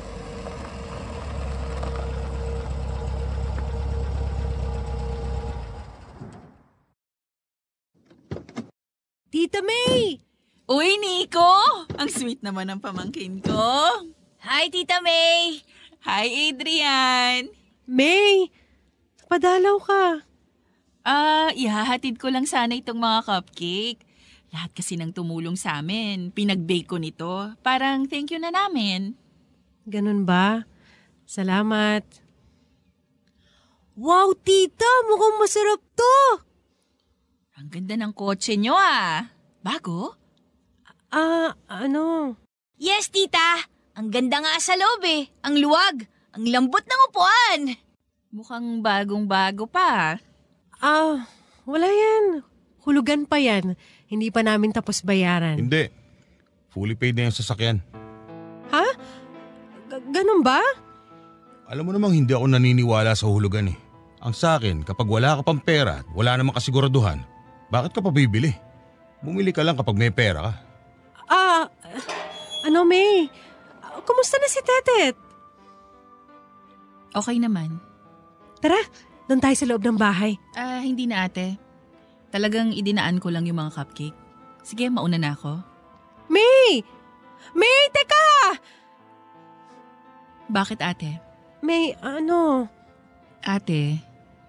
Tita May! Uy, Nico! Ang sweet naman ng pamangkin ko. Hi, Tita May! Hi, Adrian! May! Padalaw ka. Ihahatid ko lang sana itong mga cupcake. Lahat kasi nang tumulong sa amin. Pinag-bake ko nito. Parang thank you na namin. Ganun ba? Salamat. Wow, tita! Mukhang masarap to! Ang ganda ng kotse nyo ah. Bago? Ano? Yes, Tita! Ang ganda nga sa loob eh. Ang luwag. Ang lambot ng upuan. Mukhang bagong-bago pa. Wala yan. Hulugan pa yan. Hindi pa namin tapos bayaran. Hindi. Fully paid na yung sasakyan. Ha? Ganun ba? Alam mo namang hindi ako naniniwala sa hulugan eh. Ang sa akin, kapag wala ka pang pera at wala namang kasiguraduhan, bakit ka pa bibili? Bumili ka lang kapag may pera ka. May? Kumusta na si Tetet? Okay naman. Tara, doon tayo sa loob ng bahay. Hindi na ate. Talagang idinaan ko lang yung mga cupcake. Sige, mauna na ako. May! May, teka! Bakit ate? May, Ate,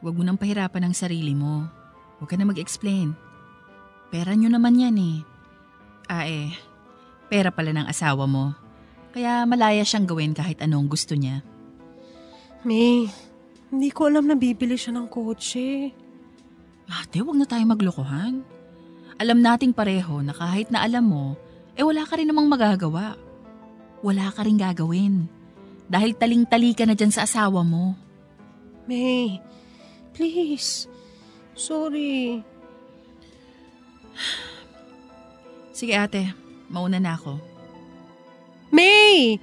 huwag mo nang pahirapan ang sarili mo. Huwag ka na mag-explain. Pera nyo naman yan eh. Pera pala ng asawa mo. Kaya malaya siyang gawin kahit anong gusto niya. May, hindi ko alam na bibili siya ng kotse. Ate, huwag na tayo maglokohan. Alam nating pareho na kahit na alam mo, wala ka rin namang magagawa. Wala ka rin gagawin. Dahil taling-tali ka na dyan sa asawa mo. May, please. Sorry. Sige ate, mauna na ako. May!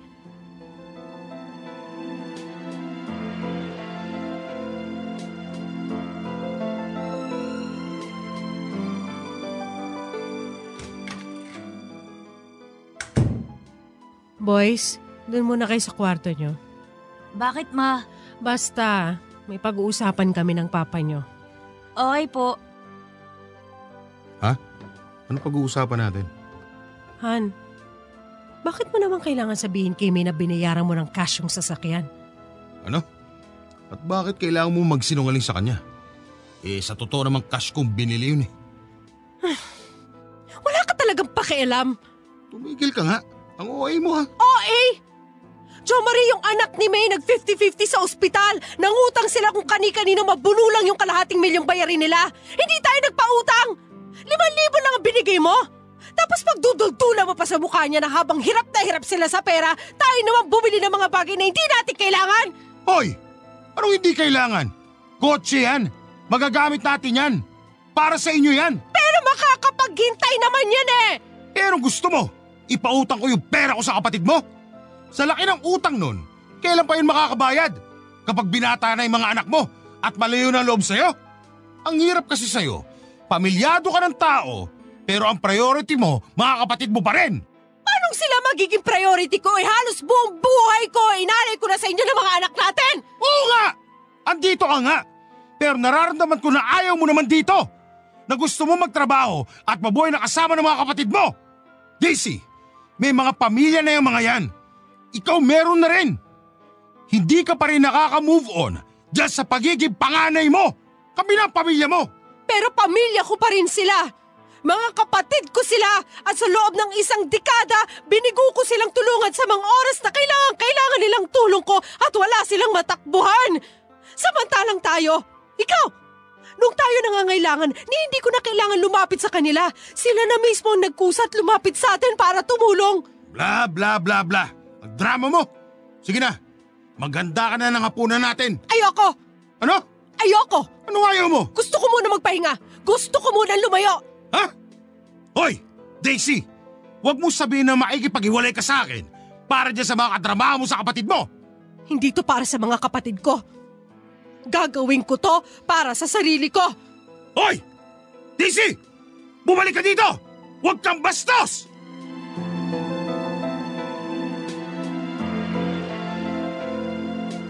Boys, dun muna kayo sa kwarto nyo. Bakit ma? Basta, may pag-uusapan kami ng papa nyo. Okay po. Ano pag-uusapan natin? Han, bakit mo naman kailangan sabihin kay May na binayaran mo ng cash yung sasakyan? Ano? At bakit kailangan mo magsinungaling sa kanya? Sa totoo namang cash kong binili yun eh. Wala ka talagang pakialam. Tumigil ka nga. Ang OA mo ha. OA! Jo Marie, yung anak ni May nag 50-50 sa ospital. Nangutang sila kung kani-kanino mabunulang yung kalahating milyong bayarin nila. Hindi tayo nagpautang. 5,000 lang ang binigay mo. Tapos pagdudultula mo pa sa mukha niya na habang hirap na hirap sila sa pera, tayo naman bumili ng mga bagay na hindi natin kailangan. Hoy! Anong hindi kailangan? Kotse yan. Magagamit natin yan. Para sa inyo yan. Pero makakapaghintay naman yan eh. Pero gusto mo, ipautang ko yung pera ko sa kapatid mo? Sa laki ng utang nun, kailan pa yun makakabayad? Kapag binata na yung mga anak mo at malayo na loob sa'yo? Ang hirap kasi sa'yo, pamilyado ka ng tao, pero ang priority mo, mga kapatid mo pa rin. Anong sila magiging priority ko? Halos buong buhay ko, inalay ko na sa inyo ng mga anak natin. Oo nga! Andito ka nga! Pero nararamdaman ko na ayaw mo naman dito. Na gusto mo magtrabaho at mabuhay na kasama ng mga kapatid mo. Daisy, may mga pamilya na yung mga yan. Ikaw meron na rin. Hindi ka pa rin nakaka-move on dyan sa pagiging panganay mo. Kami na ang pamilya mo. Pero pamilya ko pa rin sila. Mga kapatid ko sila at sa loob ng isang dekada, binigo ko silang tulungan sa mga oras na kailangan nilang tulong ko at wala silang matakbuhan. Samantalang tayo, ikaw, nung tayo nangangailangan, hindi ko na kailangan lumapit sa kanila. Sila na mismo ang nagkusat lumapit sa atin para tumulong. Bla bla bla bla. Ang drama mo. Sige na, maganda ka na ng hapunan natin. Ayoko! Ano? Ayoko! Ano ayaw mo? Gusto ko muna magpahinga. Gusto ko muna lumayo. Ha? Hoy, Daisy! Huwag mo sabihin na maikipaghiwalay ka sa akin para dyan sa mga katrabaho mo sa kapatid mo. Hindi to para sa mga kapatid ko. Gagawin ko to para sa sarili ko. Hoy! Daisy! Bumalik ka dito! Huwag kang bastos!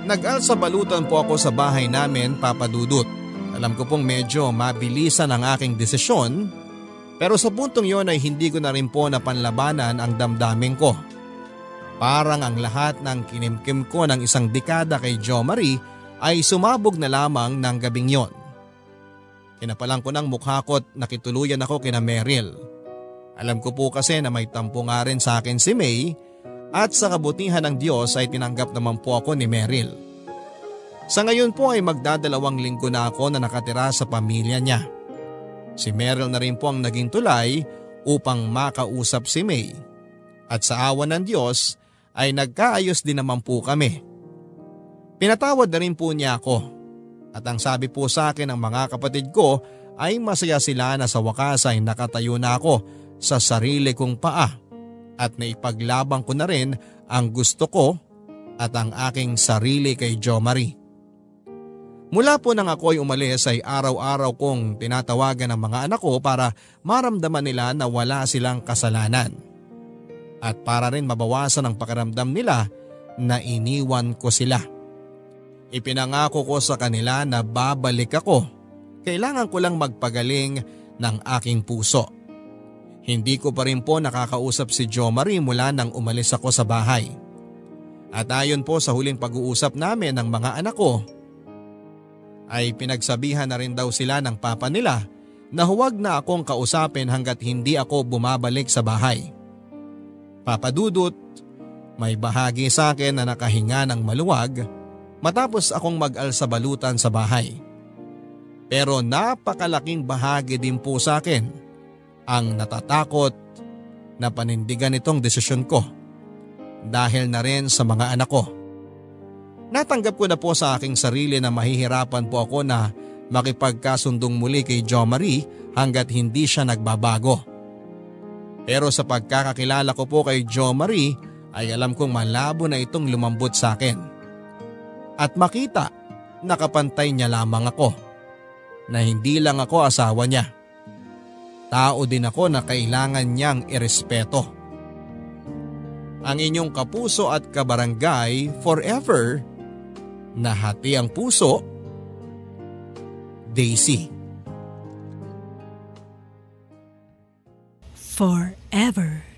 Nag-alsabalutan po ako sa bahay namin, Papa Dudut. Alam ko pong medyo mabilisan ang aking desisyon, pero sa puntong yon ay hindi ko na rin po napanlabanan ang damdamin ko. Parang ang lahat ng kinimkim ko ng isang dekada kay Jo Marie ay sumabog na lamang ng gabing yon. Kinapalang ko ng mukha ko at nakituluyan ako kina Meryl. Alam ko po kasi na may tampo nga rin sa akin si May at sa kabutihan ng Diyos ay tinanggap naman po ako ni Meryl. Sa ngayon po ay magdadalawang linggo na ako na nakatira sa pamilya niya. Si Meryl na rin po ang naging tulay upang makausap si May. At sa awa ng Diyos ay nagkaayos din naman po kami. Pinatawad na rin po niya ako. At ang sabi po sa akin ng mga kapatid ko ay masaya sila na sa wakas ay nakatayo na ako sa sarili kong paa. At naipaglaban ko na rin ang gusto ko at ang aking sarili kay Jo Marie. Mula po nang ako'y umalis ay araw-araw kong tinatawagan ng mga anak ko para maramdaman nila na wala silang kasalanan. At para rin mabawasan ang pakiramdam nila na iniwan ko sila. Ipinangako ko sa kanila na babalik ako. Kailangan ko lang magpagaling ng aking puso. Hindi ko pa rin po nakakausap si Jo Marie mula nang umalis ako sa bahay. At ayon po sa huling pag-uusap namin ng mga anak ko, ay pinagsabihan na rin daw sila ng papa nila na huwag na akong kausapin hanggat hindi ako bumabalik sa bahay. Papa Dudut, may bahagi sa akin na nakahinga ng maluwag matapos akong mag-alsabalutan sa bahay. Pero napakalaking bahagi din po sa akin ang natatakot na panindigan itong desisyon ko dahil na rin sa mga anak ko. Natanggap ko na po sa aking sarili na mahihirapan po ako na makipagkasundong muli kay Jo Marie hanggat hindi siya nagbabago. Pero sa pagkakakilala ko po kay Jo Marie ay alam kong malabo na itong lumambot sa akin. At makita nakapantay niya lamang ako na hindi lang ako asawa niya. Tao din ako na kailangan niyang irespeto. ang inyong kapuso at kabarangay forever, Nahati ang Puso, Daisy. Forever.